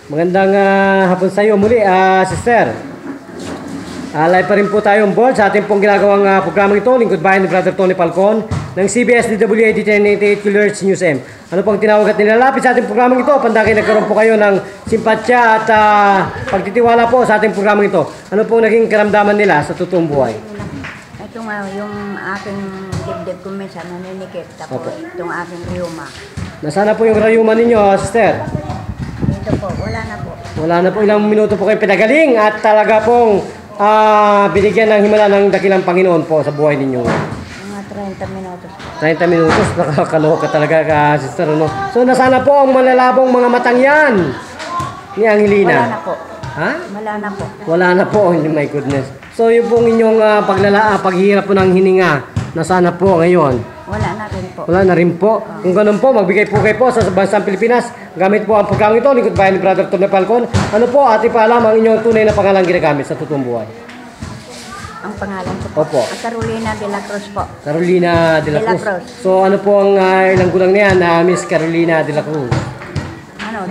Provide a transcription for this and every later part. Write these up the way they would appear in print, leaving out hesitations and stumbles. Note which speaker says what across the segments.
Speaker 1: Magandang hapon sa iyo muli, sister. Live pa rin po tayo on board sa ating pong ginagawang programang ito, Lingkod Bayan ni Brother Tony Falcon ng CBS DWAD 1088 kHz News M. Ano pong tinawag at nilalapit sa ating programang ito? Pandaki nagkaroon po kayo ng simpatsya at pagtitiwala po sa ating programang ito. Ano pong naging karamdaman nila sa totoong buhay?
Speaker 2: Ito nga, yung aking dibdib ko minsan naninikip. Tapos itong aking rheuma.
Speaker 1: Nasaan na po yung rayuma ninyo, sister?
Speaker 2: Ito po, wala na po.
Speaker 1: Wala na po, ilang minuto po kayo pinagaling at talaga pong binigyan ng himala ng dakilang Panginoon po sa buhay ninyo.
Speaker 2: Mga 30 minutos.
Speaker 1: 30 minutos, nakakaloka talaga sister, ano? So, nasana po ang malalabong mga matang yan ni Angelina?
Speaker 2: Wala na po.
Speaker 1: Ha?
Speaker 2: Wala na po.
Speaker 1: Wala na po, oh my goodness. So, yung pong inyong paghirap po ng hininga, nasana po ngayon?
Speaker 2: Wala na rin po.
Speaker 1: Wala na rin po. Kung ganun po, magbigay po kayo po sa bansang Pilipinas. Gamit po ang programang ito, Lingkod Bayan ni Brother Tony Falcon. Ano po, ating paalam ang inyong tunay na pangalang ginagamit sa totoong buhay?
Speaker 2: Ang pangalan ko po.
Speaker 1: Opo.
Speaker 2: Carolina de la Cruz po.
Speaker 1: Carolina de la
Speaker 2: De la
Speaker 1: Cruz.
Speaker 2: Cruz.
Speaker 1: So, ano po ang ilang gulang niyan na Miss Carolina de la Cruz?
Speaker 2: Ano,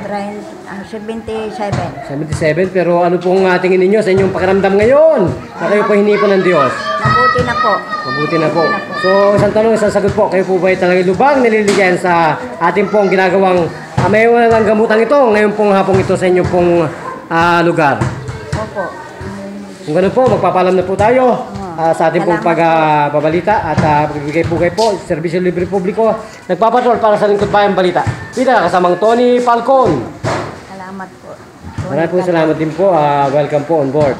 Speaker 2: 77.
Speaker 1: 77, pero ano pong tingin ninyo sa inyong pakiramdam ngayon na kayo po hinipo ng Diyos?
Speaker 2: Mabuti na po.
Speaker 1: Mabuti na po.
Speaker 2: Mabuti na po.
Speaker 1: So, isang tanong, isang sagot po, kayo po ba ay talagang lubang nililigayan sa ating pong ginagawang may walang gamutan ito ngayon pong hapong ito sa inyong pong lugar?
Speaker 2: Opo.
Speaker 1: Kung ganun po, magpapalam na po tayo sa ating pong pagbabalita at pagbibigay po kayo po, serbisyo libre publiko, nagpapatrol para sa Lingkod Bayan Balita. Pita, kasamang Tony Falcon.
Speaker 2: Salamat po.
Speaker 1: Maraming po salamat din po. Welcome po on board.